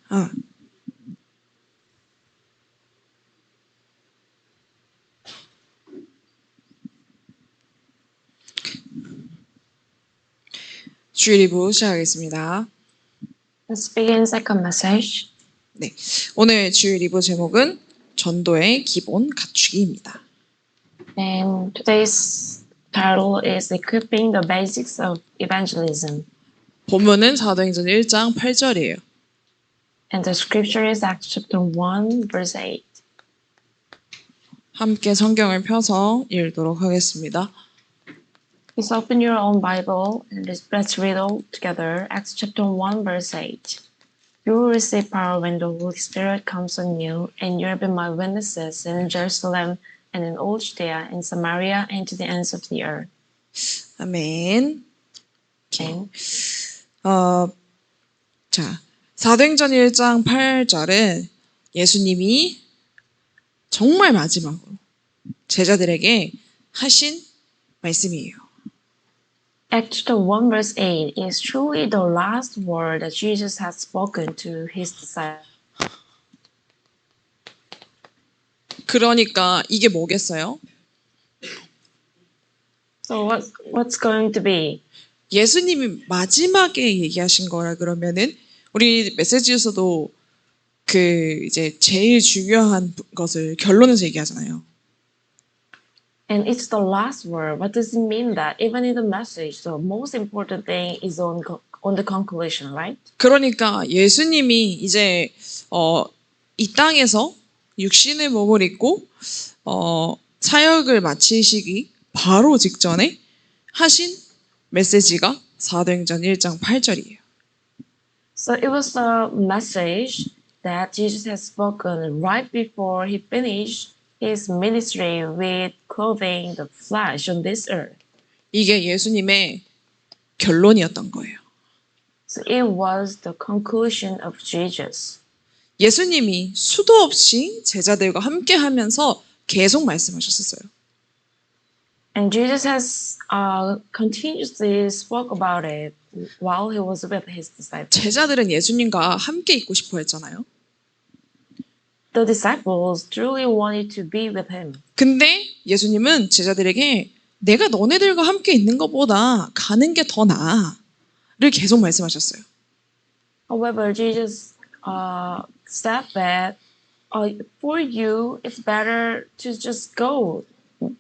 아. 주일 리뷰 시작하겠습니다. Let's begin second message. 네, 오늘 주일 리뷰 제목은 전도의 기본 갖추기입니다. And today's title is Equipping the Basics of Evangelism. 본문은 사도행전 1장 8절이에요. And the scripture is Acts chapter 1, verse 8. 함께 성경을 펴서 읽도록 하겠습니다. Please open your own Bible and let's read all together Acts chapter 1, verse 8. You will receive power when the Holy Spirit comes on you, and you'll be my witnesses in Jerusalem and in all Judea and Samaria and to the ends of the earth. 아멘. Amen. 자, 사도행전 1장 8절은 예수님이 정말 마지막으로 제자들에게 하신 말씀이에요. Acts chapter 1 verse 8 is truly the last word that Jesus has spoken to his disciples. 그러니까 이게 뭐겠어요? So what's going to be? 예수님이 마지막에 얘기하신 거라 그러면은 우리 메시지에서도 그 이제 제일 중요한 것을 결론에서 얘기하잖아요. And it's the last word. What does it mean that even in the message, the most important thing is on the conclusion, right? 그러니까 예수님이 이제 이 땅에서 육신의 몸을 입고 사역을 마치시기 바로 직전에 하신 메시지가 사도행전 1장 8절이에요. So it was a message that Jesus has spoken right before he finished his ministry with clothing the flesh on this earth. 이게 예수님의 결론이었던 거예요. So it was the conclusion of Jesus. 예수님이 수도 없이 제자들과 함께 하면서 계속 말씀하셨었어요. And Jesus has continuously spoke about it while he was with his disciples. 제자들은 예수님과 함께 있고 싶어 했잖아요. The disciples truly wanted to be with him. 근데 예수님은 제자들에게 내가 너네들과 함께 있는 것보다 가는 게 더 나아를 계속 말씀하셨어요. However, Jesus said that for you, it's better to just go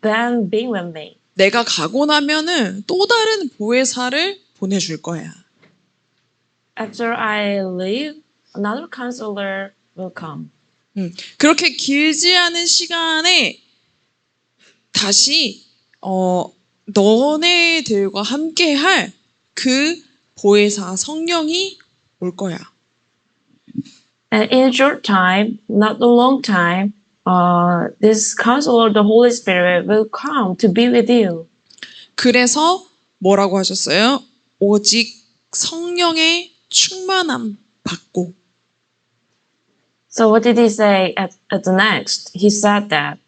than being with me. 내가 가고 나면은 또 다른 보혜사를 보내줄 거야. After I leave, another counselor will come. 그렇게 길지 않은 시간에 다시 너네들과 함께 할 그 보혜사 성령이 올 거야. And in a short time, not a long time, this counselor, the Holy Spirit, will come to be with you. 그래서 뭐라고 하셨어요? 오직 성령의 충만함 받고. So what did he say at the next? He said that,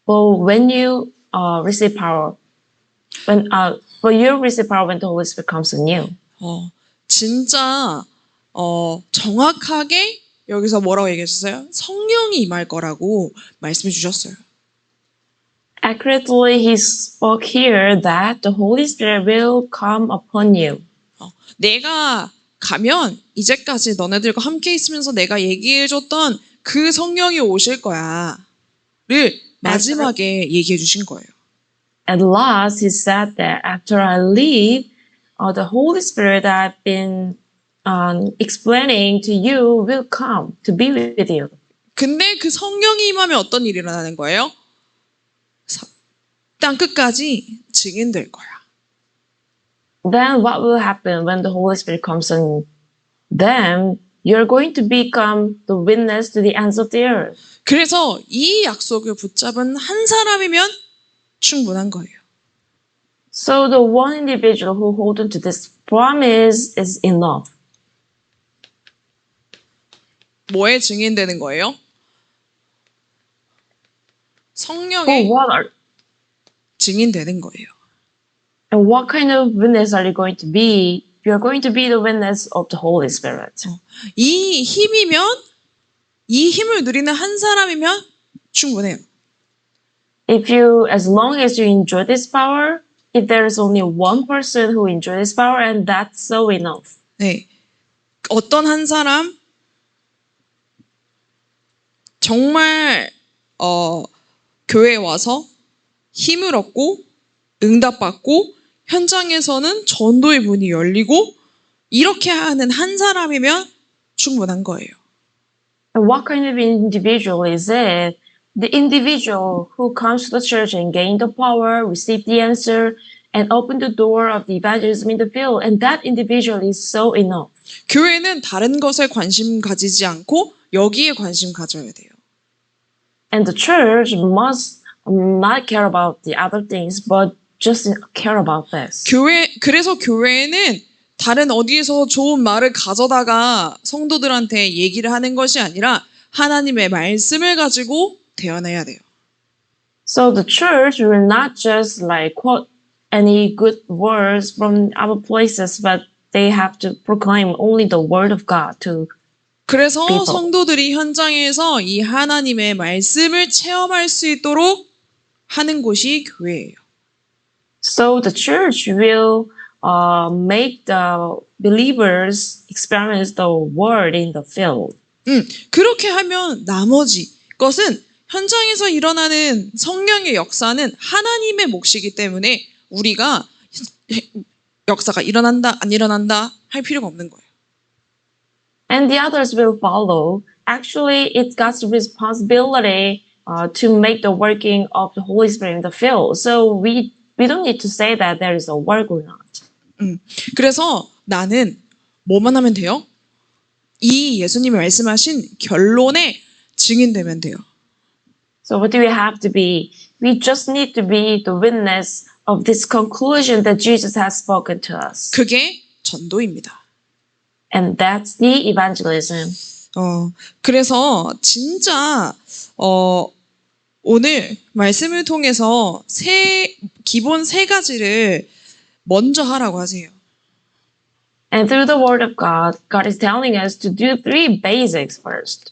well, when you receive power, for you receive power when the Holy Spirit comes on you. 진짜 정확하게 여기서 뭐라고 얘기하셨어요? 성령이 임할 거라고 말씀해 주셨어요. Accurately, he spoke here that the Holy Spirit will come upon you. 내가 가면 이제까지 너네들과 함께 있으면서 내가 얘기해줬던 그 성령이 오실 거야를 마지막에 얘기해 주신 거예요. At last, he said that after I leave, the Holy Spirit I've been explaining to you will come to be with you. 근데 그 성령이 임하면 어떤 일이 일어나는 거예요? 땅 끝까지 증인될 거야. Then what will happen when the Holy Spirit comes on them? You're going to become the witness to the ends of the earth. 그래서 이 약속을 붙잡은 한 사람이면 충분한 거예요. So the one individual who holds on to this promise is enough. 뭐에 증인되는 거예요? 성령의 For what 증인되는 거예요. and what kind of witness are you going to be you're going to be the witness of the Holy Spirit. 이 힘이면 이 힘을 누리는 한 사람이면 충분해요. As long as you enjoy this power, if there is only one person who enjoys this power, and that's so enough. 네. 어떤 한 사람 정말 교회에 와서 힘을 얻고 응답받고 현장에서는 전도의 문이 열리고 이렇게 하는 한 사람이면 충분한 거예요. And what kind of individual is it? The individual who comes to the church and gain the power, receive the answer, and open the door of the evangelism in the field. And that individual is so enough. 교회는 다른 것에 관심 가지지 않고 여기에 관심 가져야 돼요. And the church must not care about the other things, but just care about this. 그래서 교회는 다른 어디에서 좋은 말을 가져다가 성도들한테 얘기를 하는 것이 아니라 하나님의 말씀을 가지고 대언해야 돼요. So the church will not just like quote any good words from other places, but they have to proclaim only the word of God to 그래서 people. 성도들이 현장에서 이 하나님의 말씀을 체험할 수 있도록 하는 곳이 교회예요. So the church will make the believers experience the word in the field. 그렇게 하면 나머지 것은 현장에서 일어나는 성령의 역사는 하나님의 몫이기 때문에 우리가 역사가 일어난다 안 일어난다 할 필요가 없는 거예요. And the others will follow. Actually, it's God's responsibility to make the working of the Holy Spirit in the field. So we don't need to say that there is a work or not. 그래서 나는 뭐만 하면 돼요? 이 예수님이 말씀하신 결론에 증인되면 돼요. So what do we have to be? We just need to be the witness of this conclusion that Jesus has spoken to us. 그게 전도입니다. And that's the evangelism. 그래서 진짜 오늘 말씀을 통해서 기본 세 가지를 먼저 하라고 하세요. And through the word of God, God is telling us to do 3 basics first.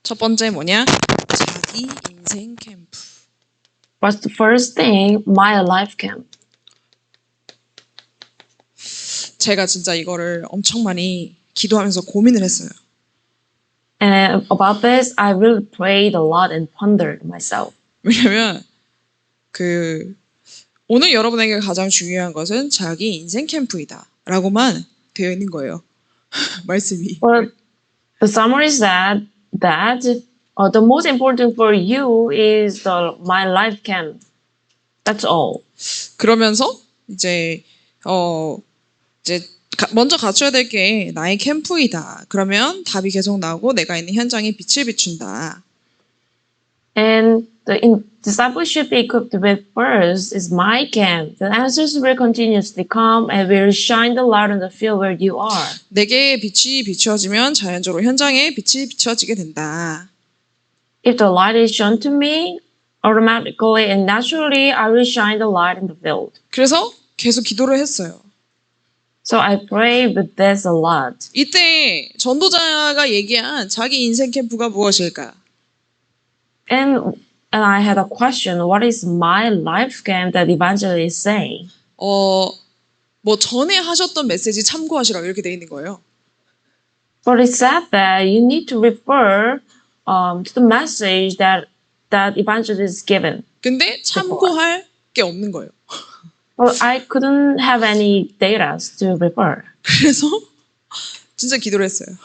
첫 번째 뭐냐? 자기 인생 캠프. What's the first thing? My life camp. 제가 진짜 이거를 엄청 많이 기도하면서 고민을 했어요. And about this, I really prayed a lot and pondered myself. 왜냐면 오늘 여러분에게 가장 중요한 것은 자기 인생 캠프이다라고만 되어 있는 거예요. 말씀이. But the summary is that the most important for you is the my life camp. That's all. 그러면서 이제 먼저 갖춰야 될 게 나의 캠프이다. 그러면 답이 계속 나오고 내가 있는 현장에 빛을 비춘다. And the discipleship equipped with first is my camp. The answers will continuously come and will shine the light on the field where you are. 내게 빛이 비추어지면 자연적으로 현장에 빛이 비추어지게 된다. If the light is shown to me, automatically and naturally I will shine the light in the field. 그래서 계속 기도를 했어요. So I pray with this a lot. 이때 전도자가 얘기한 자기 인생 캠프가 무엇일까? And I had a question. What is my life camp that evangelist is saying? 뭐 전에 하셨던 메시지 참고하시라고 이렇게 돼 있는 거예요. But it said that you need to refer to the message that evangelist is given. 근데 참고할 게 없는 거예요. Well, I couldn't have any data to refer. 그래서 진짜 기도를 했어요.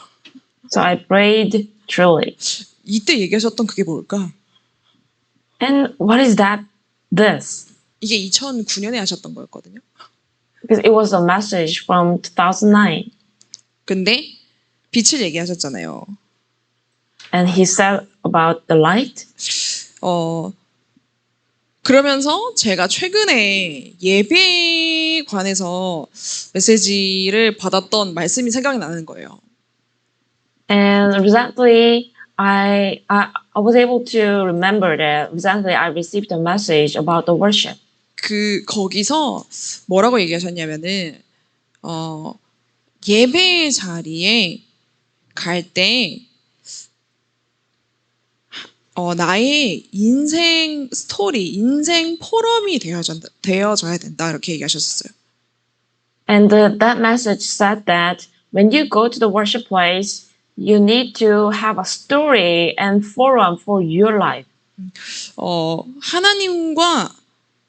So I prayed truly. 이때 얘기하셨던 그게 뭘까? And what is that? This. 이게 2009년에 하셨던 거였거든요. Because it was a message from 2009. 근데 빛을 얘기하셨잖아요. And he said about the light. 그러면서 제가 최근에 예배에 관해서 메시지를 받았던 말씀이 생각이 나는 거예요. And recently, I was able to remember that recently I received a message about the worship. 거기서 뭐라고 얘기하셨냐면은 예배 자리에 갈 때 나의 인생 스토리, 인생 포럼이 되어져야 된다 이렇게 얘기하셨어요. And that message said that when you go to the worship place, you need to have a story and forum for your life. 하나님과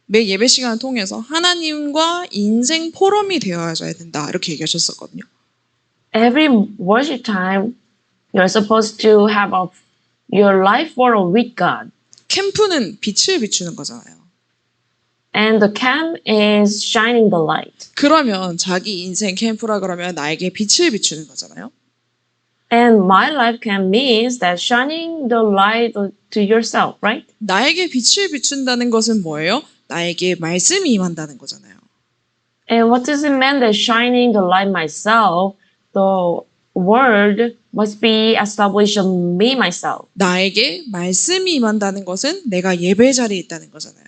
매 예배 시간을 통해서 하나님과 인생 포럼이 되어져야 된다 이렇게 얘기하셨었거든요. Every worship time, you're supposed to have your life forum with God. 캠프는 빛을 비추는 거잖아요. And the camp is shining the light. 그러면 자기 인생 캠프라 그러면 나에게 빛을 비추는 거잖아요. And my life camp means that shining the light to yourself, right? 나에게 빛을 비춘다는 것은 뭐예요? 나에게 말씀이 임한다는 거잖아요. And what does it mean that shining the light myself? The word must be established on me myself. 나에게 말씀이 임한다는 것은 내가 예배 자리에 있다는 거잖아요.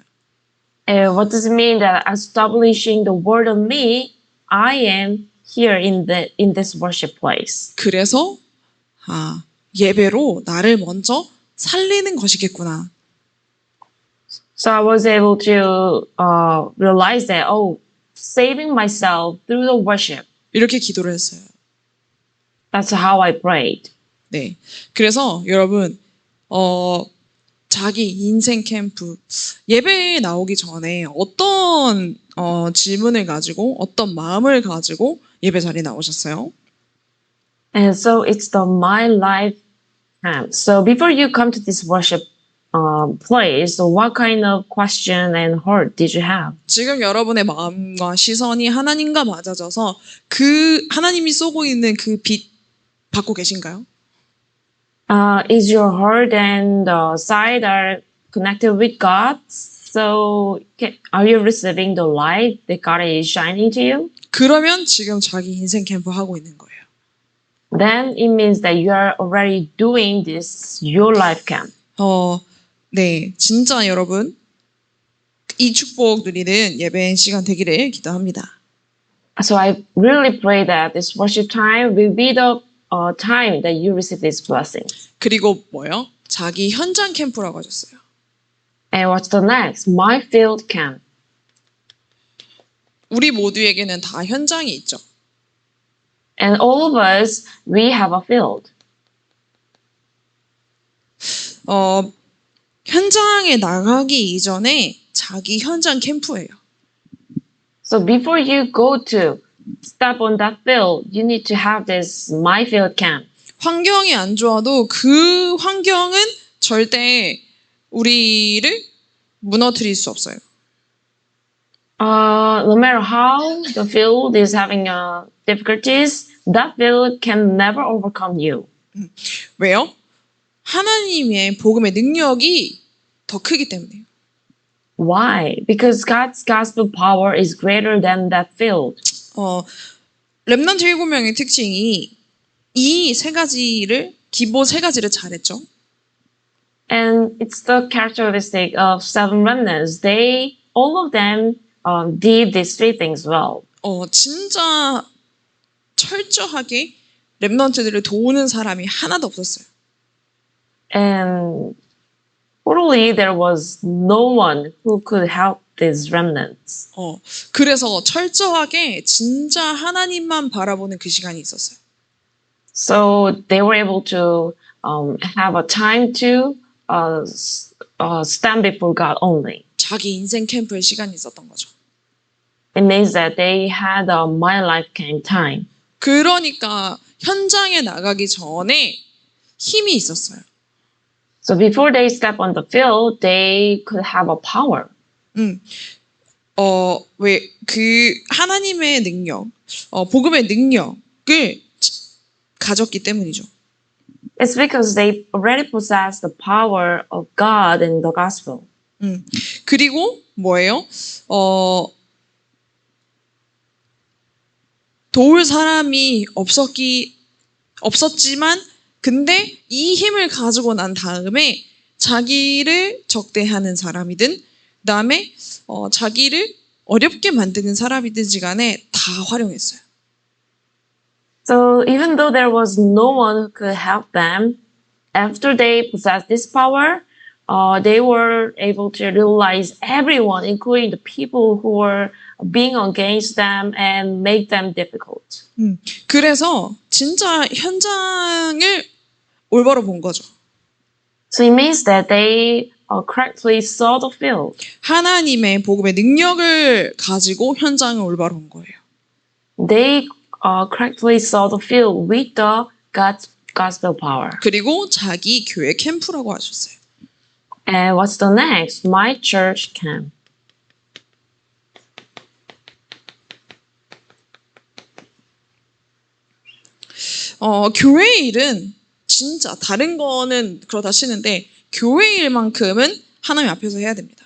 And what does it mean that establishing the word on me? I am here in this worship place. 그래서 예배로 나를 먼저 살리는 것이겠구나. So I was able to realize that, saving myself through the worship. 이렇게 기도를 했어요. That's how I prayed. 네. 그래서 여러분, 자기 인생 캠프, 예배에 나오기 전에 어떤 질문을 가지고 어떤 마음을 가지고 예배 자리에 나오셨어요? And so it's the my life camp. So before you come to this worship place, so what kind of question and heart did you have? 지금 여러분의 마음과 시선이 하나님과 맞아져서 그 하나님이 쏘고 있는 그 빛 받고 계신가요? Is your heart and side are connected with God? So are you receiving the light that God is shining to you? 그러면 지금 자기 인생 캠프 하고 있는 거예요. Then it means that you are already doing this your life camp. 네, 진짜 여러분 이 축복 누리는 예배 시간 되기를 기도합니다. So I really pray that this worship time will be the time that you receive this blessing. 그리고 뭐요? 자기 현장 캠프라고 하셨어요. And what's the next? My field camp. 우리 모두에게는 다 현장이 있죠. And all of us, we have a field. 현장에 나가기 이전에 자기 현장 캠프예요. So before you go to step on that field, you need to have this my field camp. 환경이 안 좋아도 그 환경은 절대 우리를 무너뜨릴 수 없어요. No matter how the field is having difficulties, that field can never overcome you. 왜요? 하나님의 복음의 능력이 더 크기 때문에요. Why? Because God's gospel power is greater than that field. 렘넌트 7명의 특징이 이 세 가지를 기본 세 가지를 잘했죠. And it's the characteristic of seven remnants. They all of them did these three things well. 진짜 철저하게 렘넌트들을 도우는 사람이 하나도 없었어요. And totally there was no one who could help these remnants. 그래서 철저하게 진짜 하나님만 바라보는 그 시간이 있었어요. So they were able to have a time to stand before God only. 자기 인생 캠프의 시간이 있었던 거죠. It means that they had a my life camp time. 그러니까 현장에 나가기 전에 힘이 있었어요. So before they step on the field, they could have a power. 왜 그 하나님의 능력, 복음의 능력을 가졌기 때문이죠. It's because they already possess the power of God in the gospel. 그리고 뭐예요? 도울 사람이 없었지만 근데 이 힘을 가지고 난 다음에 자기를 적대하는 사람이든 그다음에 자기를 어렵게 만드는 사람이든지 간에 다 활용했어요. So even though there was no one who could help them, after they possessed this power, they were able to realize everyone, including the people who were being against them, and make them difficult. 그래서 진짜 현장을 올바로 본 거죠. So it means that they correctly saw the field. 하나님의 복음의 능력을 가지고 현장을 올바로 본 거예요. They correctly saw the field with the God's gospel power. 그리고 자기 교회 캠프라고 하셨어요. And what's the next? My church camp. 교회 일은 진짜 다른 거는 그렇다 치는데 교회 일만큼은 하나님 앞에서 해야 됩니다.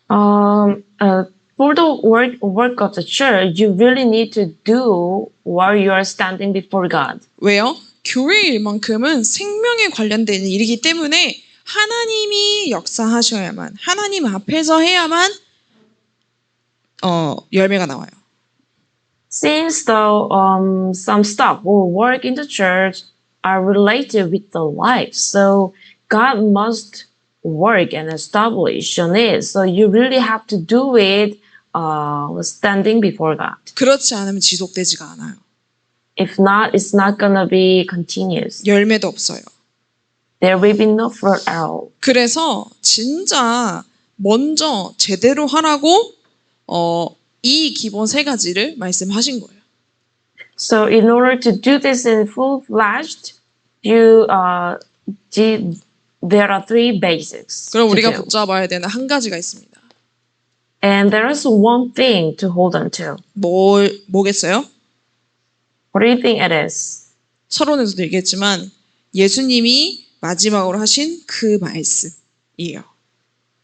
For the work of the church, you really need to do while you are standing before God. 왜요? 교회 일만큼은 생명에 관련된 일이기 때문에 하나님이 역사하셔야만, 하나님 앞에서 해야만 열매가 나와요. Since some stuff or work in the church are related with the life, so God must work and establish on it. So you really have to do it standing before God. 그렇지 않으면 지속되지가 않아요. If not, it's not gonna be continuous. 열매도 없어요. There will be no fruit at all. 그래서 진짜 먼저 제대로 하라고 이 기본 세 가지를 말씀하신 거예요. So in order to do this in full-fledged, there are three basics. 그럼 to 우리가 do. 붙잡아야 되는 한 가지가 있습니다. And there is one thing to hold on to. 뭐겠어요? What do you think it is? 서론에서도 얘기했지만 예수님이 마지막으로 하신 그 말씀이에요.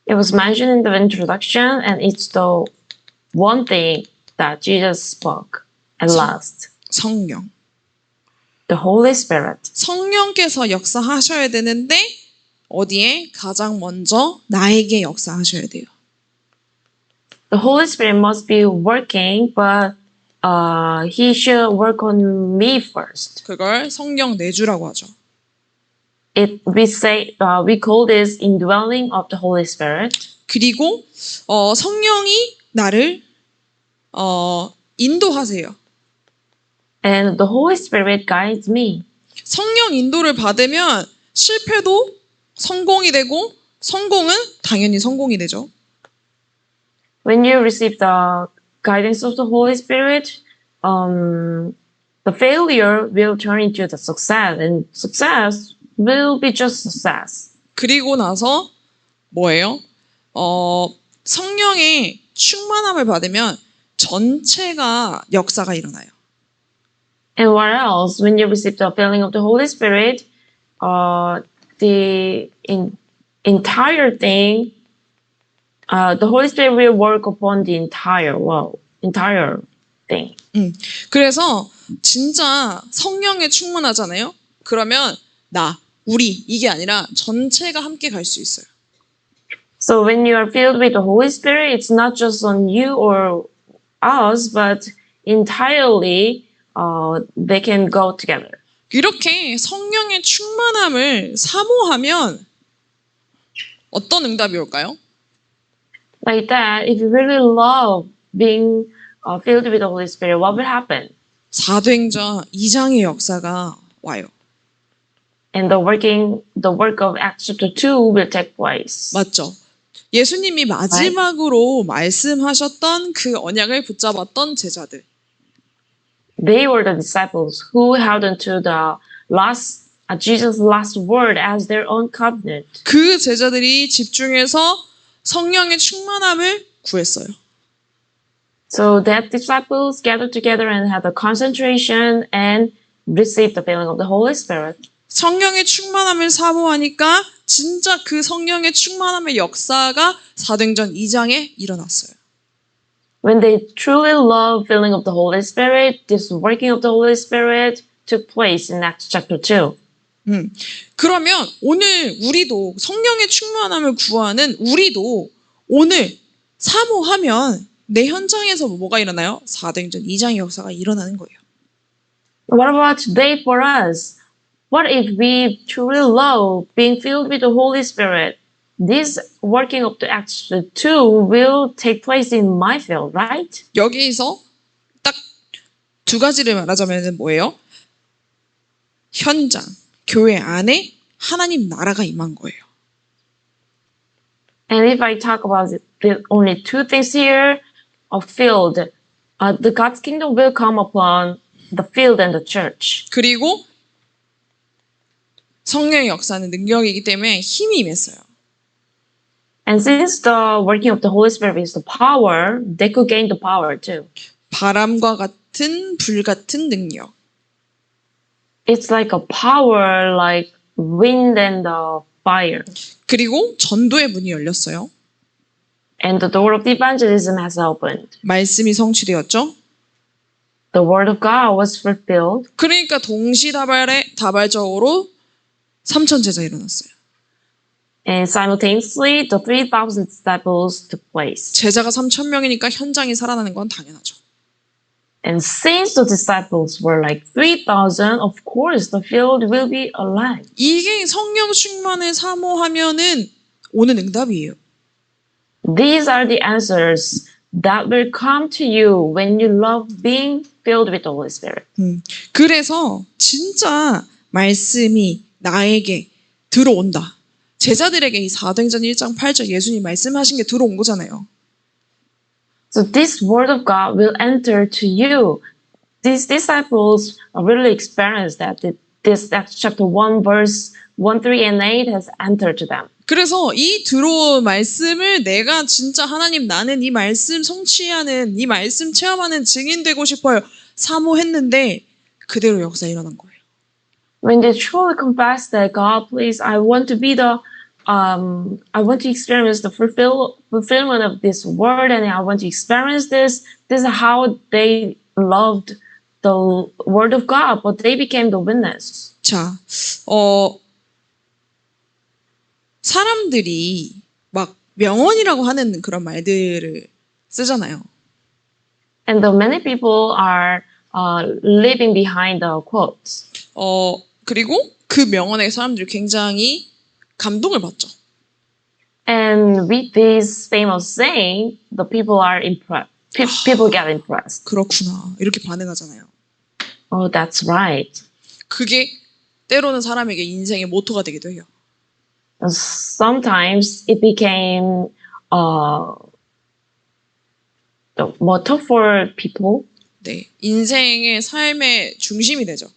It was mentioned in the introduction, and it's the one thing that Jesus spoke at last. 성령. The Holy Spirit. 성령께서 역사하셔야 되는데 어디에? 가장 먼저 나에게 역사하셔야 돼요. The Holy Spirit must be working, but He should work on me first. 그걸 성령 내주라고 하죠. We call this indwelling of the Holy Spirit. 그리고 성령이 나를 인도하세요. And the Holy Spirit guides me. 성령 인도를 받으면 실패도 성공이 되고 성공은 당연히 성공이 되죠. When you receive the guidance of the Holy Spirit, the failure will turn into the success, and success will be just success. 그리고 나서 뭐예요? 성령의 충만함을 받으면 전체가 역사가 일어나요. And what else? When you receive the filling of the Holy Spirit, the entire thing, the Holy Spirit will work upon the entire world, entire thing. 그래서 진짜 성령에 충만하잖아요. 그러면 우리 이게 아니라 전체가 함께 갈 수 있어요. So when you are filled with the Holy Spirit, it's not just on you or us, but entirely they can go together. 이렇게 성령의 충만함을 사모하면 어떤 응답이 올까요? Like that, if you really love being filled with the Holy Spirit, what will happen? 사도행전 2장의 역사가 와요. And the work of Acts chapter 2 will take place. 맞죠? 예수님이 마지막으로 말씀하셨던 그 언약을 붙잡았던 제자들. They were the disciples who held onto the Jesus' last word as their own covenant. 그 제자들이 집중해서 성령의 충만함을 구했어요. So that disciples gathered together and had a concentration and received the filling of the Holy Spirit. 성령의 충만함을 사모하니까 진짜 그 성령의 충만함의 역사가 사도행전 2장에 일어났어요. When they truly love filling of the Holy Spirit, this working of the Holy Spirit took place in Acts chapter 2. 그러면 오늘 우리도 성령의 충만함을 구하는 우리도 오늘 사모하면 내 현장에서 뭐가 일어나요? 사도행전 2장의 역사가 일어나는 거예요. What about today for us? What if we truly love being filled with the Holy Spirit? This working of the Acts 2 will take place in my field, right? 여기서 딱 두 가지를 말하자면 뭐예요? 현장, 교회 안에 하나님 나라가 임한 거예요. And if I talk about only two things here, a field, the God's kingdom will come upon the field and the church. 그리고 성령의 역사는 능력이기 때문에 힘이 임했어요. And since the working of the Holy Spirit is the power, they could gain the power too. 바람과 같은 불 같은 능력. It's like a power like wind and the fire. 그리고 전도의 문이 열렸어요. And the door of the evangelism has opened. 말씀이 성취되었죠. The word of God was fulfilled. 그러니까 동시다발적으로 3천 제자 일어났어요. And simultaneously, the 3,000 disciples took place. 제자가 3천 명이니까 현장이 살아나는 건 당연하죠. And since the disciples were like 3,000, of course, the field will be alive. 이게 성령 충만을 사모하면은 오는 응답이에요. These are the answers that will come to you when you love being filled with the Holy Spirit. 그래서 진짜 말씀이 나에게 들어온다. 제자들에게 이 사도행전 1장 8절 예수님 말씀하신 게 들어온 거잖아요. So this word of God will enter to you. These disciples really experienced that this Acts chapter 1 verse 1, 3, and 8 has entered to them. 그래서 이 들어온 말씀을 내가 진짜 하나님 나는 이 말씀 성취하는 이 말씀 체험하는 증인 되고 싶어요. 사모했는데 그대로 역사 일어난 거예요. When they truly confess that God, please, I want to be I want to experience the fulfillment of this word, and I want to experience this. This is how they loved the word of God, but they became the witness. 자, 사람들이 막 명언이라고 하는 그런 말들을 쓰잖아요. And the many people are living behind the quotes. 그리고 그 명언에 사람들이 굉장히 감동을 받죠. And with this famous saying, the people are impressed. People get impressed. 그렇구나. 이렇게 반응하잖아요. Oh, that's right. 그게 때로는 사람에게 인생의 모토가 되기도 해요. Sometimes it became the motto for people. 네, 인생의 삶의 중심이 되죠.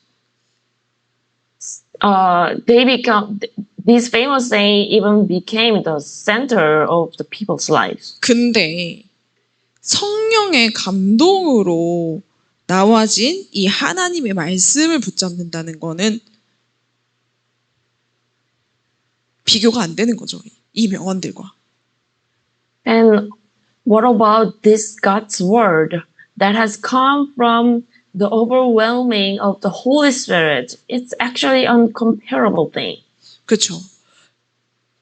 This famous saying even became the center of the people's lives. 근데 성령의 감동으로 나와진 이 하나님의 말씀을 붙잡는다는 거는 비교가 안 되는 거죠. 이 명언들과. And what about this God's word that has come from the overwhelming of the Holy Spirit? It's actually an uncomparable thing. 그렇죠.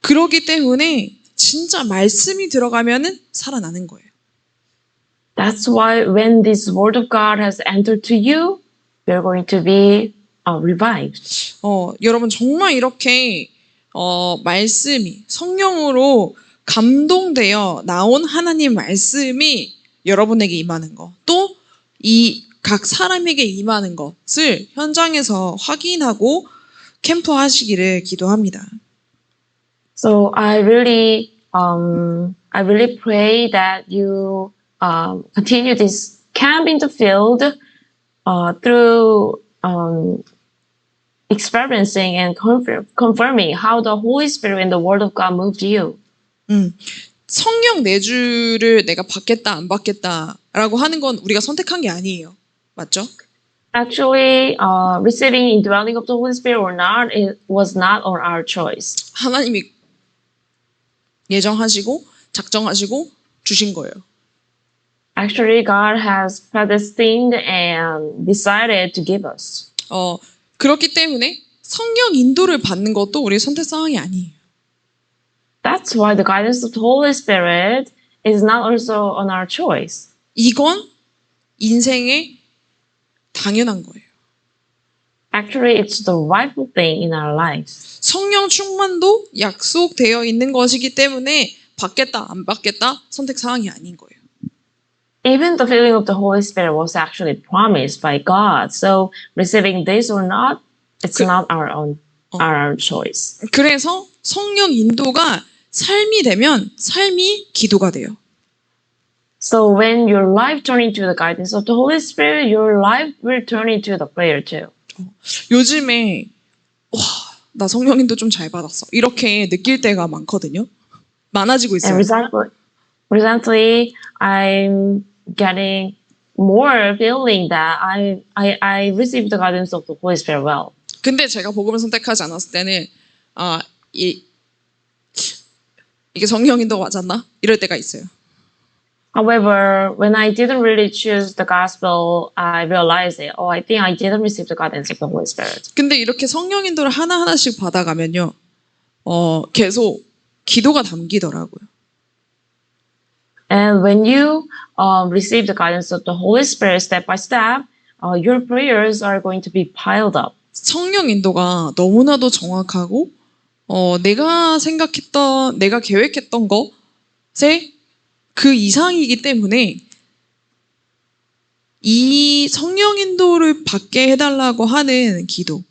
그러기 때문에 진짜 말씀이 들어가면은 살아나는 거예요. That's why when this word of God has entered to you, you're going to be revived. 여러분 정말 이렇게 말씀이 성령으로 감동되어 나온 하나님 말씀이 여러분에게 임하는 것, 또 이 각 사람에게 임하는 것을 현장에서 확인하고 캠프하시기를 기도합니다. So I really pray that you continue this camp in the field through experiencing and confirming how the Holy Spirit and the Word of God moved you. 성령 내주를 내가 받겠다 안 받겠다라고 하는 건 우리가 선택한 게 아니에요. 맞죠? Actually, receiving indwelling of the Holy Spirit or not, it was not on our choice. 하나님이 예정하시고 작정하시고 주신 거예요. Actually, God has predestined and decided to give us. 그렇기 때문에 성령 인도를 받는 것도 우리의 선택 상황이 아니에요. That's why the guidance of the Holy Spirit is not also on our choice. 이건 인생의 당연한 거예요. Actually, it's the rightful thing in our lives. 성령 충만도 약속되어 있는 것이기 때문에 받겠다 안 받겠다 선택 사항이 아닌 거예요. Even the filling of the Holy Spirit was actually promised by God. So receiving this or not, it's not our choice. 그래서 성령 인도가 삶이 되면 삶이 기도가 돼요. So when your life turn into the guidance of the Holy Spirit, your life will turn into the prayer too. 요즘에 와, 나 성령 인도 좀 잘 받았어. 이렇게 느낄 때가 많거든요. 많아지고 있어요. And recently, I'm getting more feeling that I received the guidance of the Holy Spirit well. 근데 제가 복음을 선택하지 않았을 때는 이게 성령 인도가 맞았나? 이럴 때가 있어요. However, when I didn't really choose the gospel, I realized that, I think I didn't receive the guidance of the Holy Spirit. 근데 이렇게 성령 인도를 하나하나씩 받아가면요. 계속 기도가 담기더라고요. And when you receive the guidance of the Holy Spirit step by step, your prayers are going to be piled up. 성령 인도가 너무나도 정확하고 내가 생각했던, 내가 계획했던 것에 그 이상이기 때문에 이 성령 인도를 받게 해달라고 하는 기도.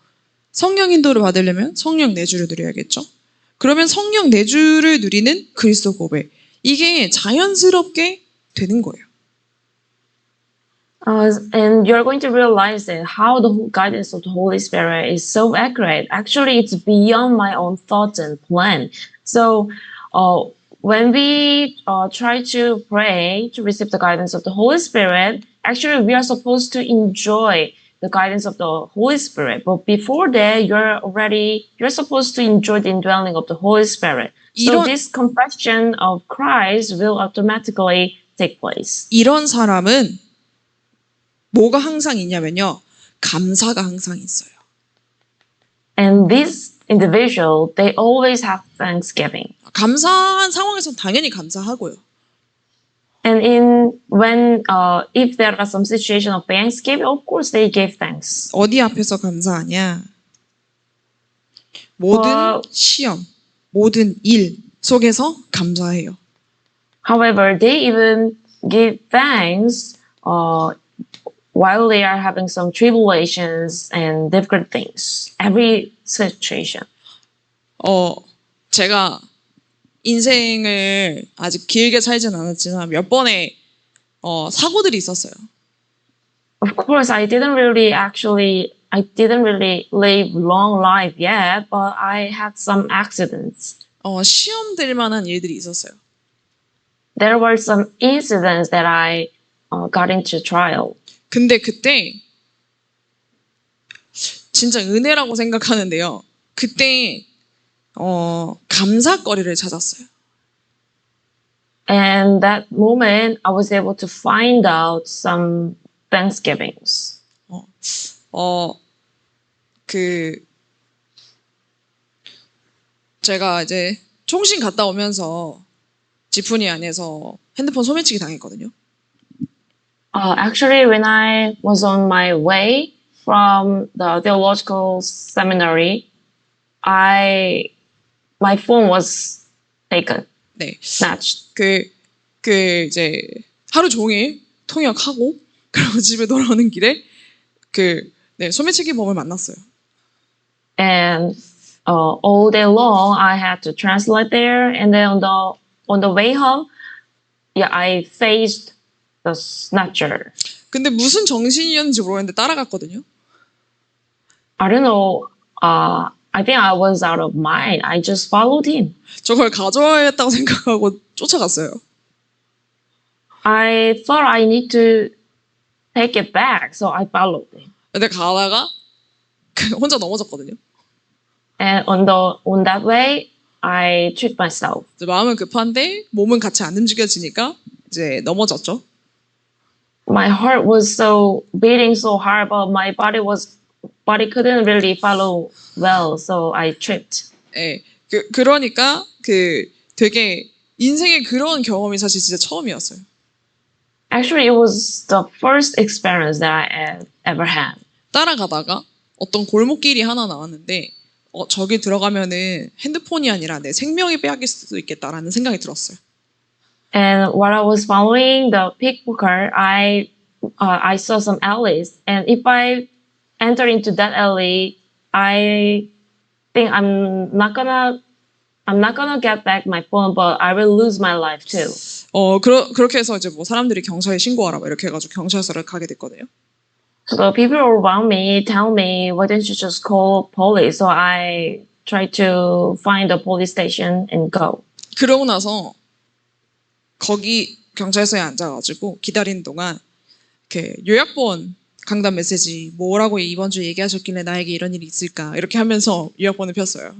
성령 인도를 받으려면 성령 내주를 누려야겠죠. 그러면 성령 내주를 누리는 그리스도 고백. 이게 자연스럽게 되는 거예요. And you're going to realize that how the guidance of the Holy Spirit is so accurate. Actually, it's beyond my own thoughts and plan. So, when we try to pray to receive the guidance of the Holy Spirit, actually we are supposed to enjoy the guidance of the Holy Spirit. But before that, you're supposed to enjoy the indwelling of the Holy Spirit. So this confession of Christ will automatically take place. 이런 사람은 뭐가 항상 있냐면요. 감사가 항상 있어요. And this individual, they always have thanksgiving. 감사한 상황에서는 당연히 감사하고요. And if there are some situation of thanksgiving, of course they give thanks. 어디 앞에서 감사하냐? 모든 시험, 모든 일 속에서 감사해요. However, they even give thanks while they are having some tribulations and difficult things. Every situation. 제가 인생을 아직 길게 살진 않았지만 몇 번의 사고들이 있었어요. Of course, I didn't really live long life yet, but I had some accidents. 시험 될 만한 일들이 있었어요. There were some incidents that I got into trial. 근데 그때 진짜 은혜라고 생각하는데요. 그때 감사거리를 찾았어요. And that moment, I was able to find out some thanksgivings. 제가 이제 총신 갔다 오면서 지푸니 안에서 핸드폰 소매치기 당했거든요. Actually, when I was on my way from the theological seminary, my phone was taken, 네. snatched. 이제 하루 종일 통역하고 그리고 집에 돌아오는 길에 소매치기범을 만났어요. And all day long, I had to translate there. And then on the way home, I faced the snatcher. 근데 무슨 정신이었는지 모르겠는데 따라갔거든요. I don't know. I think I was out of mind. I just followed him. 저걸 가져와야겠다고 생각하고 쫓아갔어요. I thought I need to take it back, so I followed him. 근데 가다가 혼자 넘어졌거든요. And on that way, I tripped myself. 마음은 급한데 몸은 같이 안 움직여지니까 이제 넘어졌죠. My heart was beating so hard, but my body couldn't really follow well, so I tripped. 예, 그러니까 되게 인생에 그런 경험이 사실 진짜 처음이었어요. Actually, it was the first experience that I had ever had. 따라가다가 어떤 골목길이 하나 나왔는데 저기 들어가면은 핸드폰이 아니라 내 생명이 빼앗길 수도 있겠다라는 생각이 들었어요. And while I was following the pickpocket, I saw some alleys, and if I enter into that alley, I think I'm not gonna get back my phone, but I will lose my life too. 그렇게 해서 이제 뭐 사람들이 경찰에 신고하라 막 이렇게 해가지고 경찰서를 가게 됐거든요. So the people around me tell me, why don't you just call police? So I try to find a police station and go. 그러고 나서 거기 경찰서에 앉아가지고 기다리는 동안 이렇게 요약본 강단 메시지 뭐라고 이번 주에 얘기하셨길래 나에게 이런 일이 있을까 이렇게 하면서 요약본을 폈어요.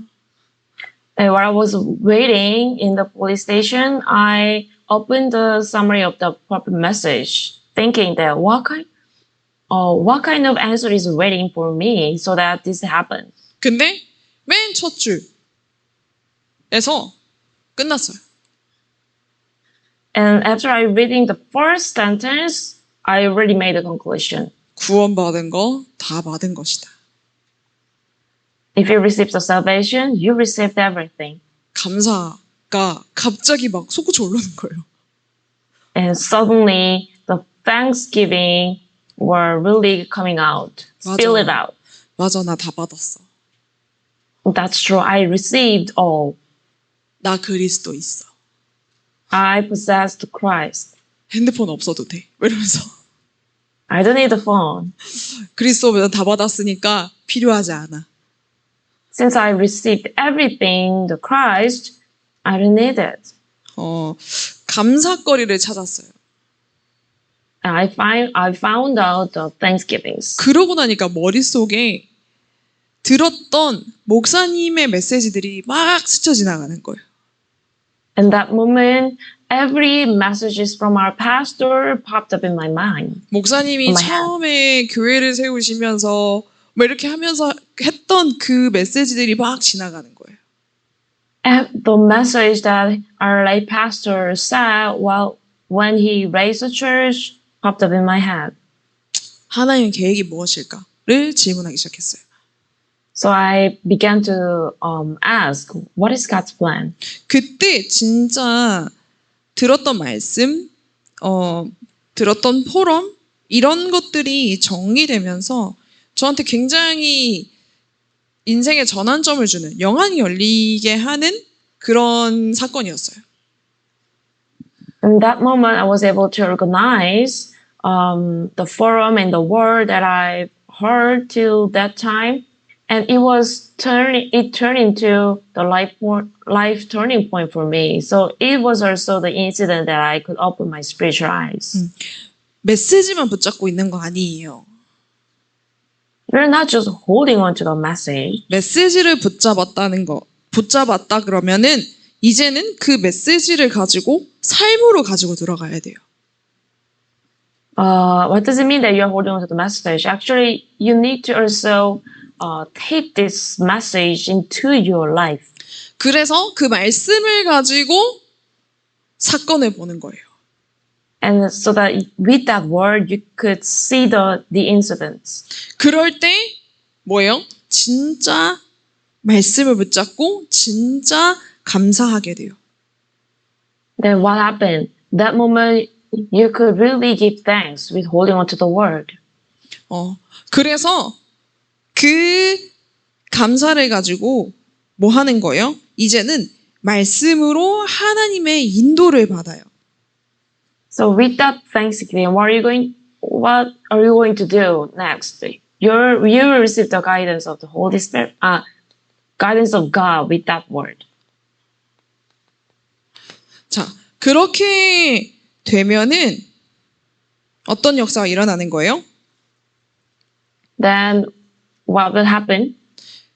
And while I was waiting in the police station, I opened the summary of the proper message, thinking that what kind of answer is waiting for me so that this happens. 근데 맨 첫 줄에서 끝났어요. And after I reading the first sentence, I already made a conclusion. 구원받은 거 다 받은 것이다. If you received the salvation, you received everything. 감사가 갑자기 막 솟구쳐 올라오는 거예요. And suddenly the thanksgiving were really coming out. Spill it out. 맞아, 나 다 받았어. That's true. I received all. 나 그리스도 있어. I possessed Christ. 핸드폰 없어도 돼. 이러면서 I don't need the phone. 그리스도보다 다 받았으니까 필요하지 않아. Since I received everything, the Christ, I don't need it. 감사거리를 찾았어요. And I found out the thanksgivings. 그러고 나니까 머릿속에 들었던 목사님의 메시지들이 막 스쳐 지나가는 거예요. In that moment, every messages from our pastor popped up in my mind. 목사님이 in my head. 처음에 교회를 세우시면서 뭐 이렇게 하면서 했던 그 메시지들이 막 지나가는 거예요. And the message that our late pastor said when he raised the church popped up in my head. 하나님의 계획이 무엇일까를 질문하기 시작했어요. So I began to ask, what is God's plan? 그때 진짜 들었던 말씀, 들었던 포럼 이런 것들이 정리되면서 저한테 굉장히 인생의 전환점을 주는 영안이 열리게 하는 그런 사건이었어요. In that moment, I was able to organize the forum and the word that I heard till that time, and it turned into the life turning point for me. So it was also the incident that I could open my spiritual eyes. 메시지만 붙잡고 있는 거 아니에요. We're not just holding on to the message. 메시지를 붙잡았다 그러면은 이제는 그 메시지를 가지고 삶으로 가지고 들어가야 돼요. What does it mean that you're holding on to the message? Actually, you need to also take this message into your life. 그래서 그 말씀을 가지고 사건을 보는 거예요. And so that with that word, you could see the incidents. 그럴 때 뭐예요? 진짜 말씀을 붙잡고 진짜 감사하게 돼요. Then what happened? That moment, you could really give thanks with holding on to the word. 그래서 그 감사를 가지고 뭐 하는 거예요? 이제는 말씀으로 하나님의 인도를 받아요. So with that thanksgiving, what are you going to do next? You will receive the guidance of the Holy Spirit, guidance of God with that word. 자, 그렇게 되면은 어떤 역사가 일어나는 거예요? Then what will happen?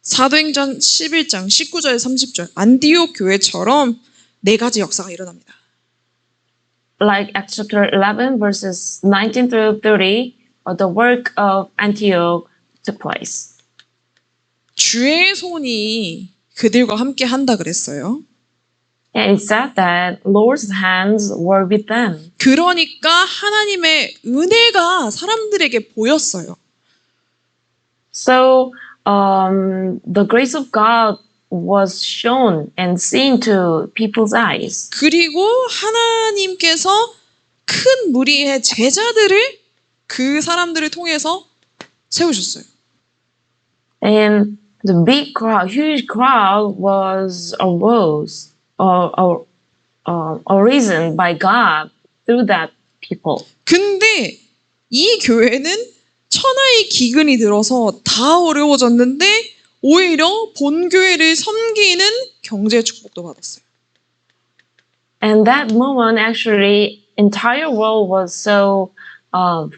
사도행전 11장 19절 30절 안디옥 교회처럼 네 가지 역사가 일어납니다. Like Acts chapter 11 verses 19 through 30, the work of Antioch took place. 주의 손이 그들과 함께 한다 그랬어요. And it said that Lord's hands were with them. 그러니까 하나님의 은혜가 사람들에게 보였어요. So the grace of God was shown and seen to people's eyes. 그리고 하나님께서 큰 무리의 제자들을 그 사람들을 통해서 세우셨어요. And the big crowd, huge crowd was arisen by God through that people. 근데 이 교회는 천하의 기근이 들어서 다 어려워졌는데 오히려 본교회를 섬기는 경제 축복도 받았어요. And that moment, actually, entire world was so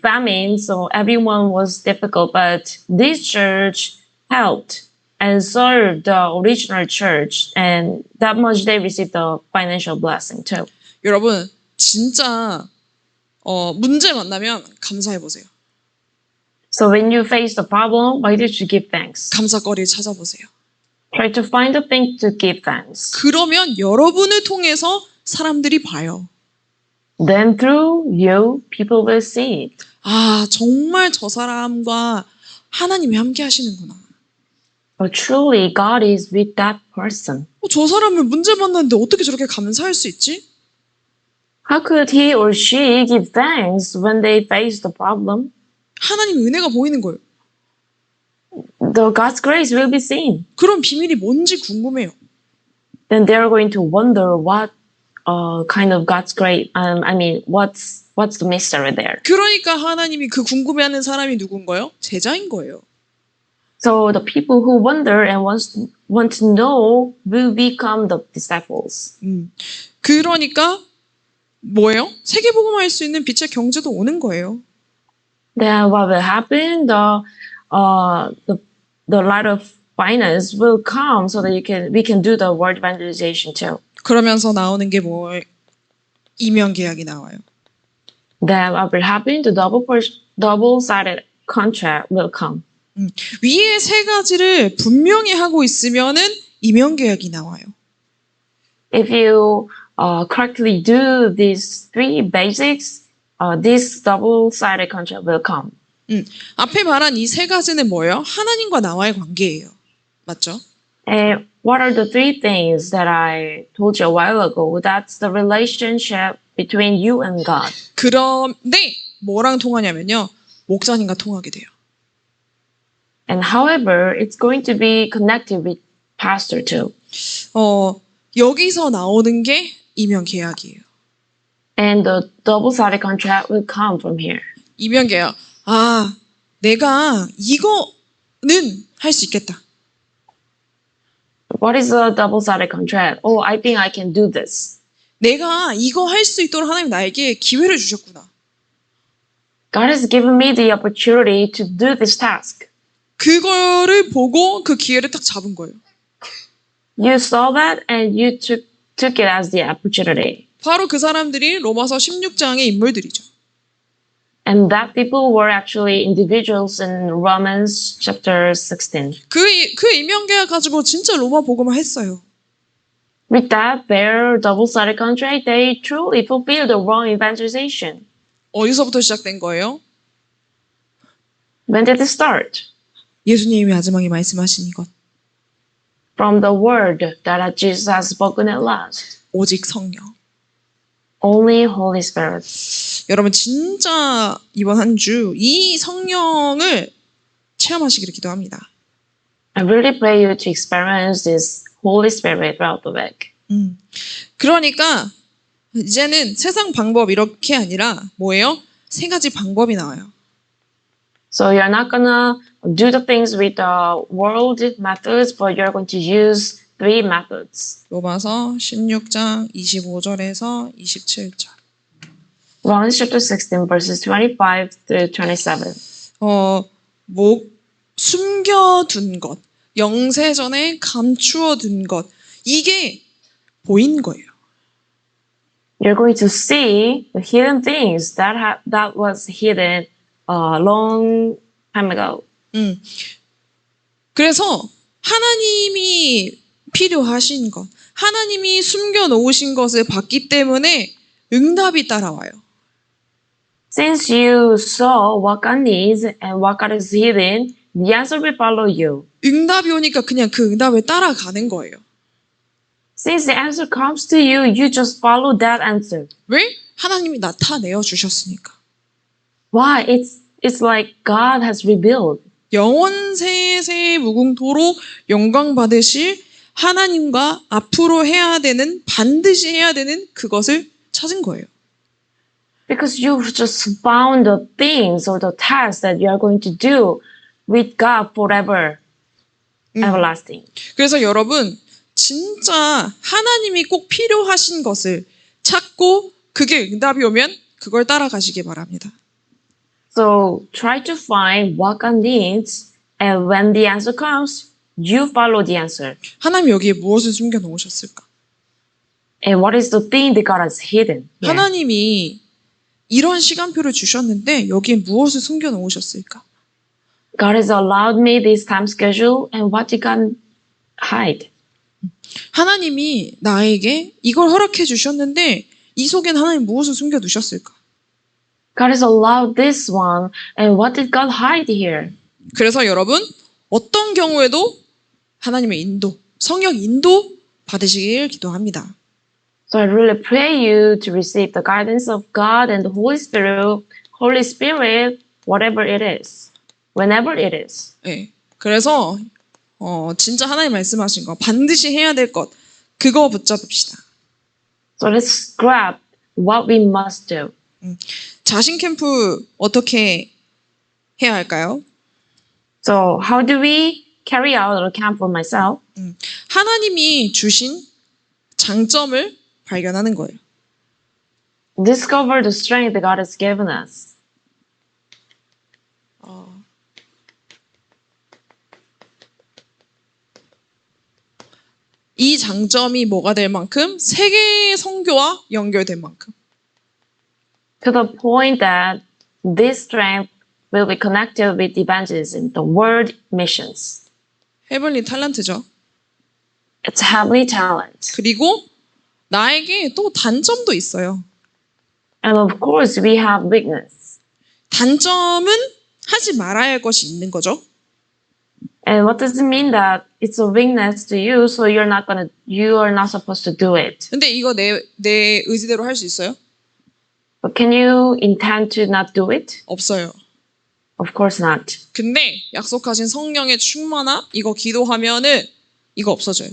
famine, so everyone was difficult. But this church helped and served the original church, and that much they received the financial blessing too. 여러분 진짜 문제 만나면 감사해 보세요. So when you face the problem, why did you give thanks? 감사거리를 찾아보세요. Try to find a thing to give thanks. 그러면 여러분을 통해서 사람들이 봐요. Then through you, people will see it. 아, 정말 저 사람과 하나님이 함께 하시는구나. But truly, God is with that person. 저 사람은 문제 만났는데 어떻게 저렇게 감사할 수 있지? How could he or she give thanks when they face the problem? 하나님의 은혜가 보이는 거예요. The God's grace will be seen. 그런 비밀이 뭔지 궁금해요. Then they're going to wonder what kind of God's grace. What's the mystery there? 그러니까 하나님이 그 궁금해하는 사람이 누군가요? 제자인 거예요. So the people who wonder and want to know will become the disciples. 그러니까 뭐예요? 세계복음화할 수 있는 빛의 경제도 오는 거예요. Then what will happen? The light of finance will come so that we can do the world evangelization too. 그러면서 나오는 게 뭐 이면 계약이 나와요. Then what will happen? The double-sided contract will come. 위에 세 가지를 분명히 하고 있으면은 이면 계약이 나와요. If you correctly do these three basics, this double-sided contract will come. 앞에 말한 이 세 가지는 뭐예요? 하나님과 나와의 관계예요. 맞죠? And what are the three things that I told you a while ago? That's the relationship between you and God. 그런데 뭐랑 통하냐면요. 목사님과 통하게 돼요. And however, it's going to be connected with pastor too. 여기서 나오는 게 이면 계약이에요. And the double-sided contract will come from here. 이면 계약. 아, 내가 이거는 할 수 있겠다. What is a double-sided contract? Oh, I think I can do this. 내가 이거 할 수 있도록 하나님 나에게 기회를 주셨구나. God has given me the opportunity to do this task. 그거를 보고 그 기회를 딱 잡은 거예요. You saw that and you took it as the opportunity. 바로 그 사람들이 로마서 16장의 인물들이죠. And that people were actually individuals in Romans chapter 16. 그 임명계약 가지고 진짜 로마 복음화 했어요. With that, their double-sided contract, they truly fulfilled the wrong evangelization. 어디서부터 시작된 거예요? When did it start? 예수님이 마지막에 말씀하신 이것. From the word that Jesus has spoken at last. 오직 성령. Only Holy Spirit. 여러분 진짜 이번 한 주 이 성령을 체험하시기를 기도합니다. I really pray you to experience this Holy Spirit throughout the week. 그러니까 이제는 세상 방법 이렇게 아니라 뭐예요? 세 가지 방법이 나와요. So you're not gonna do the things with the world methods, but you're going to use three methods. 로마서 16장 25절에서 27절. Romans chapter 16, verses 25 through 27. 숨겨둔 것, 영세전에 감추어둔 것, 이게 보인 거예요. You're going to see the hidden things that was hidden a long time ago. 그래서 하나님이 필요하신 것, 하나님이 숨겨놓으신 것을 받기 때문에 응답이 따라와요. Since you saw what God needs and what God is hidden, the answer will follow you. 응답이 오니까 그냥 그 응답을 따라가는 거예요. Since the answer comes to you, you just follow that answer. 왜? 하나님이 나타내어 주셨으니까. Why? It's like God has revealed. 영원세세 무궁토록 영광 받으실 하나님과 앞으로 해야 되는, 반드시 해야 되는 그것을 찾은 거예요. Because you've just found the things or the tasks that you are going to do with God forever, everlasting. 그래서 여러분 진짜 하나님이 꼭 필요하신 것을 찾고 그게 응답이 오면 그걸 따라가시기 바랍니다. So try to find what God needs, and when the answer comes, you follow the answer. 하나님 여기에 무엇을 숨겨 놓으셨을까? And what is the thing that God has hidden? here? 하나님이 이런 시간표를 주셨는데 여기에 무엇을 숨겨 놓으셨을까? God has allowed me this time schedule, and what did God hide? 하나님이 나에게 이걸 허락해 주셨는데 이 속엔 하나님 무엇을 숨겨 두셨을까? God has allowed this one, and what did God hide here? 그래서 여러분 어떤 경우에도 하나님의 인도, 성령 인도 받으시길 기도합니다. So I really pray you to receive the guidance of God and the Holy Spirit, whatever it is, whenever it is. 네. 그래서 진짜 하나님 말씀하신 거 반드시 해야 될 것 그거 붙잡읍시다. So let's grab what we must do. 자신 캠프 어떻게 해야 할까요? So how do we carry out a camp for myself? 하나님이 주신 장점을 발견하는 거예요. Discover the strength that God has given us. 이 장점이 뭐가 될 만큼 세계 선교와 연결된 만큼 To the point that this strength will be connected with evangelism, the world missions. 헤블리 탤런트죠. It's heavenly talent. 그리고 나에게 또 단점도 있어요. And of course, we have weakness. 단점은 하지 말아야 할 것이 있는 거죠. And what does it mean that it's a weakness to you, so you are not supposed to do it? 근데 이거 내 의지대로 할 수 있어요? But can you intend to not do it? 없어요. Of course not. 근데 약속하신 성령의 충만함 이거 기도하면은 이거 없어져요.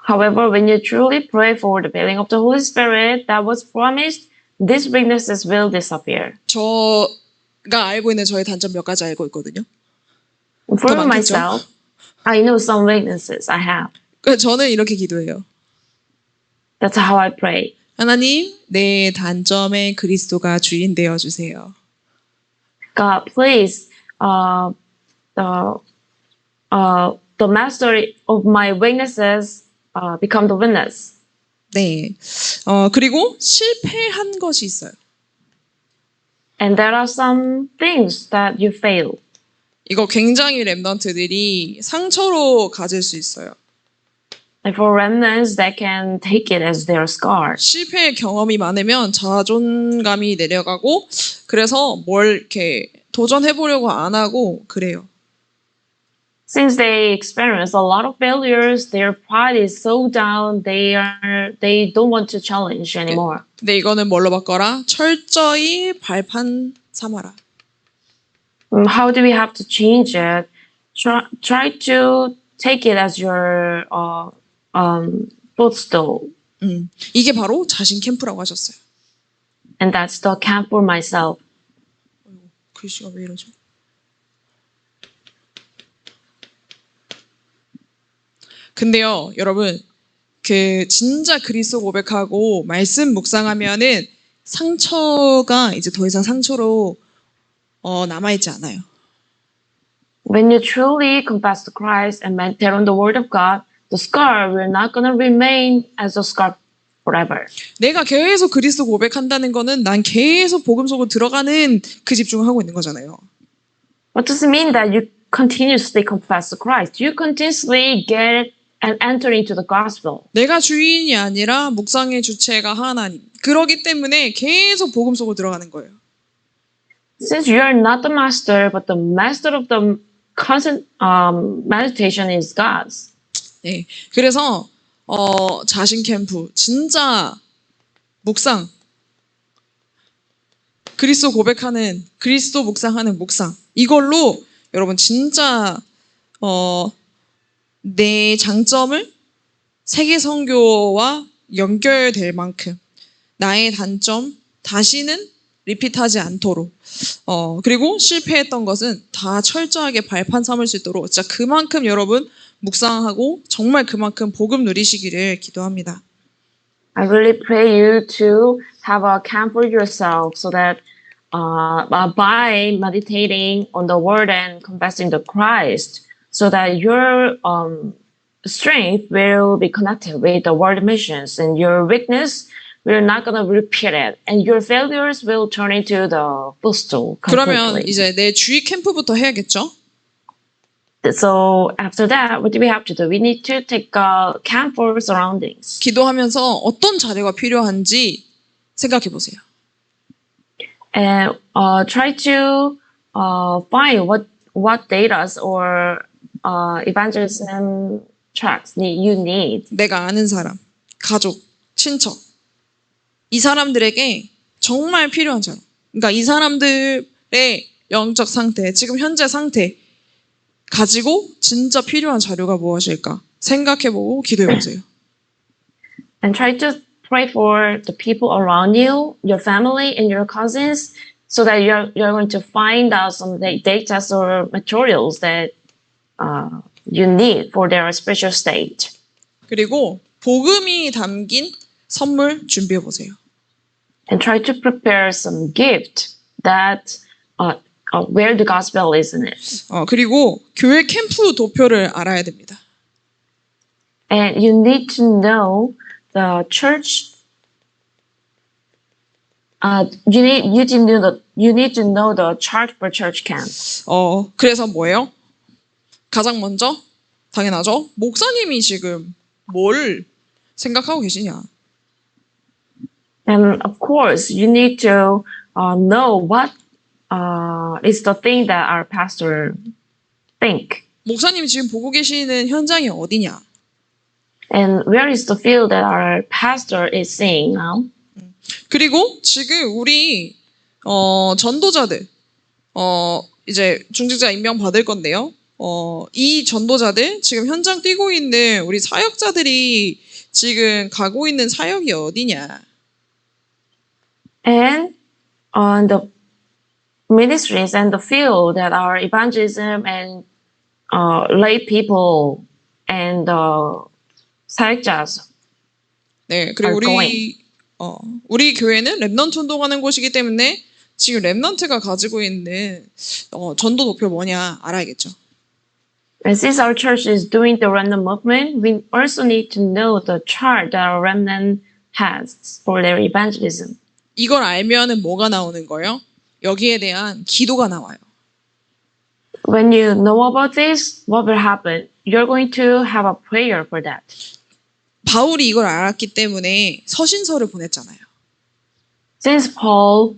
However, when you truly pray for the filling of the Holy Spirit that was promised, these weaknesses will disappear. 저가 알고 있는 저의 단점 몇 가지 알고 있거든요. For 많겠죠? myself, I know some weaknesses I have. 그래서 저는 이렇게 기도해요. That's how I pray. 하나님, 내 단점에 그리스도가 주인 되어 주세요. God, please, the master of my weaknesses become the witness. 네. 그리고 실패한 것이 있어요. And there are some things that you fail. 이거 굉장히 렘넌트들이 상처로 가질 수 있어요. And for remnants that can take it as their scar. 실패 경험이 많으면 자존감이 내려가고 그래서 뭘 이렇게 도전해보려고 안 하고 그래요. Since they experience a lot of failures, their pride is so down. They don't want to challenge anymore. 근데 이거는 뭘로 바꿔라? 철저히 발판 삼아라. How do we have to change it? Try to take it as your footstool. 이게 바로 자신 캠프라고 하셨어요. And that's the camp for myself. 글씨가 왜 이러죠? 근데요, 여러분, 그 진짜 그리스도 고백하고 말씀 묵상하면은 상처가 이제 더 이상 상처로 남아있지 않아요. When you truly confess to Christ and meditate on the Word of God, the scar will not gonna remain as a scar forever. 내가 계속 그리스도 고백한다는 거는 난 계속 복음 속으로 들어가는 그 집중을 하고 있는 거잖아요. What does it mean that you continuously confess to Christ? You continuously get and enter into the gospel. 내가 주인이 아니라 묵상의 주체가 하나님. 그러기 때문에 계속 복음 속으로 들어가는 거예요. Since you are not the master, but the master of the constant meditation is God's. 네. 그래서 자신 캠프 진짜 묵상 그리스도 고백하는 그리스도 묵상하는 묵상 이걸로 여러분 진짜 내 장점을 세계 선교와 연결될 만큼 나의 단점 다시는 리핏하지 않도록 그리고 실패했던 것은 다 철저하게 발판 삼을 수 있도록 진짜 그만큼 여러분 묵상하고 정말 그만큼 복음 누리시기를 기도합니다. I really pray you to have a camp for yourself so that by meditating on the word and confessing the Christ, so that your strength will be connected with the world missions and your weakness we're not going to repeat it and your failures will turn into the footstool 그러면 completely. 이제 내 주위 캠프부터 해야겠죠? So after that, what do we have to do? We need to take a camp for surroundings. 기도하면서 어떤 자료가 필요한지 생각해 보세요. And try to find what data or evangelism tracks you need. 내가 아는 사람, 가족, 친척 이 사람들에게 정말 필요한 자료. 그러니까 이 사람들의 영적 상태, 지금 현재 상태 가지고 진짜 필요한 자료가 무엇일까 생각해보고 기도해보세요. And try to pray for the people around you, your family and your cousins, so that you're going to find out some data or materials that you need for their spiritual state. 그리고 복음이 담긴 선물 준비해보세요. And try to prepare some gift that where the gospel is in it. 그리고 교회 캠프 도표를 알아야 됩니다. And you need to know the church. You need to know the chart for church camp. 그래서 뭐예요? 가장 먼저 당연하죠. 목사님이 지금 뭘 생각하고 계시냐? And of course, you need to know what is the thing that our pastor think. 목사님이 지금 보고 계시는 현장이 어디냐? And where is the field that our pastor is seeing now? 그리고 지금 우리 전도자들 이제 중직자 임명 받을 건데요. 이 전도자들 지금 현장 뛰고 있는 우리 사역자들이 지금 가고 있는 사역이 어디냐? And on the ministries and the field that our evangelism and lay people and 사역자s 네, 그리고 우리 교회는 렘넌트 운동하는 곳이기 때문에 지금 렘넌트가 가지고 있는 전도 도표 뭐냐 알아야겠죠. And since our church is doing the remnant movement, we also need to know the chart that our remnant has for their evangelism. 이걸 알면은 뭐가 나오는 거예요? 여기에 대한 기도가 나와요. When you know about this, what will happen? You're going to have a prayer for that. 바울이 이걸 알았기 때문에 서신서를 보냈잖아요. Since Paul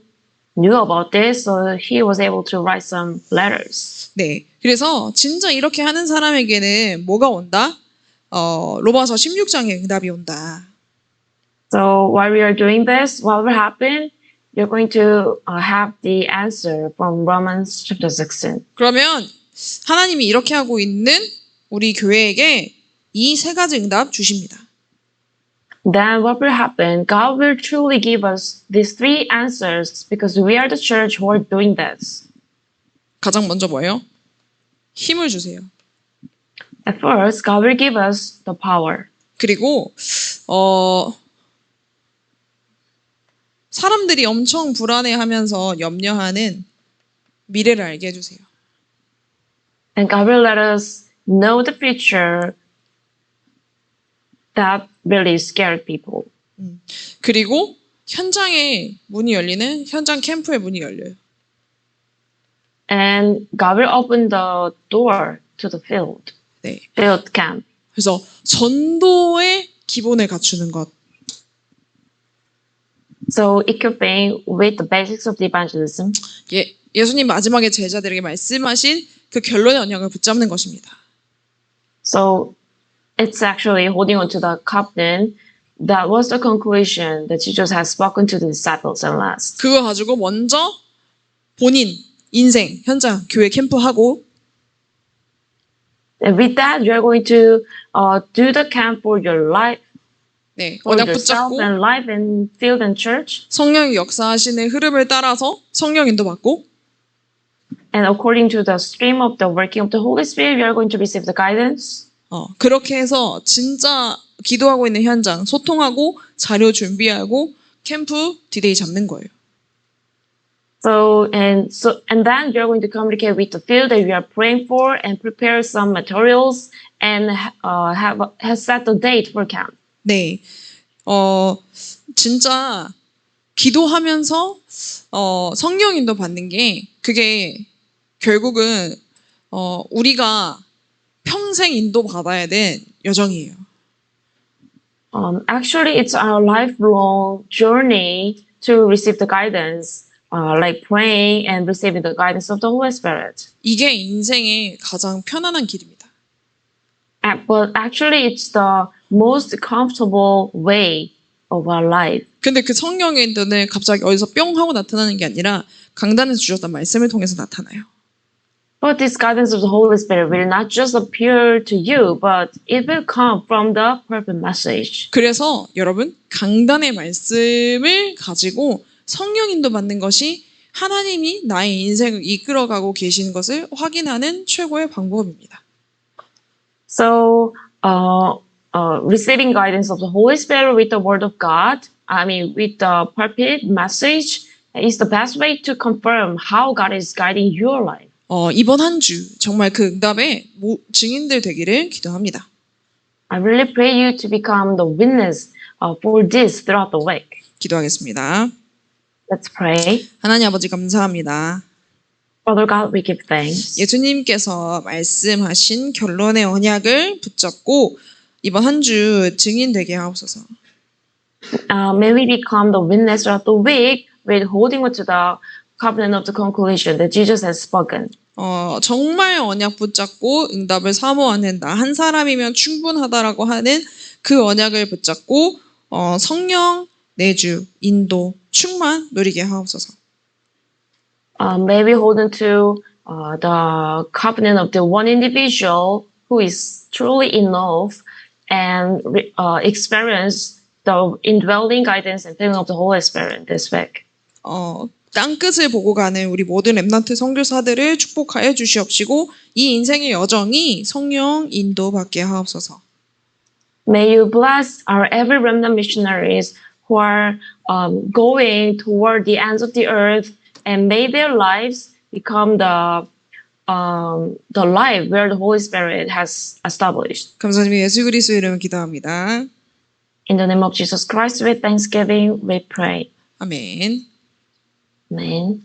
knew about this, so he was able to write some letters. 네, 그래서 진짜 이렇게 하는 사람에게는 뭐가 온다? 로마서 16장의 응답이 온다. So while we are doing this, what will happen? You're going to have the answer from Romans chapter 16. 그러면 하나님이 이렇게 하고 있는 우리 교회에게 이 세 가지 응답 주십니다. Then what will happen? God will truly give us these three answers because we are the church who are doing this. 가장 먼저 뭐예요? 힘을 주세요. At first, God will give us the power. 그리고 사람들이 엄청 불안해하면서 염려하는 미래를 알게 해주세요. And God will let us know the future that really scared people. 그리고 현장에 문이 열리는 현장 캠프의 문이 열려요. And God will open the door to the field 네. camp. 그래서 전도의 기본을 갖추는 것. So equipping with the basics of the evangelism. 예수님 마지막에 제자들에게 말씀하신 그 결론의 언약을 붙잡는 것입니다. So it's actually holding on to the covenant that was the conclusion that Jesus has spoken to the disciples and last. 그거 가지고 먼저 본인 인생 현장 교회 캠프하고 And with that, you're going to do the camp for your life, 네, for 언약 yourself 붙잡고 and life and field and church. 성령이 역사하시는 흐름을 따라서 성령 인도 받고 And according to the stream of the working of the Holy Spirit, you're going to receive the guidance. 그렇게 해서 진짜 기도하고 있는 현장 소통하고 자료 준비하고 캠프 디데이 잡는 거예요. So and then you're going to communicate with the field that you are praying for and prepare some materials and have set the date for camp. 네, 진짜 기도하면서 성령 인도 받는 게 그게 결국은 우리가 평생 인도 받아야 될 여정이에요. Actually, it's our lifelong journey to receive the guidance, like praying and receiving the guidance of the Holy Spirit. 이게 인생의 가장 편안한 길입니다. But actually, it's the most comfortable way of our life. 근데 그 성령의 인도는 갑자기 어디서 뿅 하고 나타나는 게 아니라 강단에서 주셨던 말씀을 통해서 나타나요. But this guidance of the Holy Spirit will not just appear to you, but it will come from the perfect message. 그래서 여러분 강단의 말씀을 가지고 성령 인도 받는 것이 하나님이 나의 인생을 이끌어가고 계신 것을 확인하는 최고의 방법입니다. So, receiving guidance of the Holy Spirit with the Word of God, with the perfect message, is the best way to confirm how God is guiding your life. 이번 한 주 정말 그 응답의 증인들 되기를 기도합니다. I really pray you to become the witness for this throughout the week. 기도하겠습니다. Let's pray. 하나님 아버지 감사합니다. Father God, we give thanks. 예수님께서 말씀하신 결론의 언약을 붙잡고 이번 한 주 증인 되게 하옵소서. May we become the witness throughout the week with holding on to the covenant of the conclusion that Jesus has spoken. 정말 언약 붙잡고 응답을 사모하는 나 한 사람이면 충분하다라고 하는 그 언약을 붙잡고 성령 내주 인도 충만 누리게 하옵소서. May we hold on to the covenant of the one individual who is truly in love and experience the indwelling guidance and filling of the Holy Spirit this week. 땅끝을 보고 가는 우리 모든 렘넌트 선교사들을 축복하여 주시옵시고 이 인생의 여정이 성령 인도받게 하옵소서. May you bless our every remnant missionaries who are going toward the ends of the earth, and may their lives become the life where the Holy Spirit has established. 감사드리며 예수 그리스도 이름으로 기도합니다. In the name of Jesus Christ, with thanksgiving, we pray. 아멘. Amen.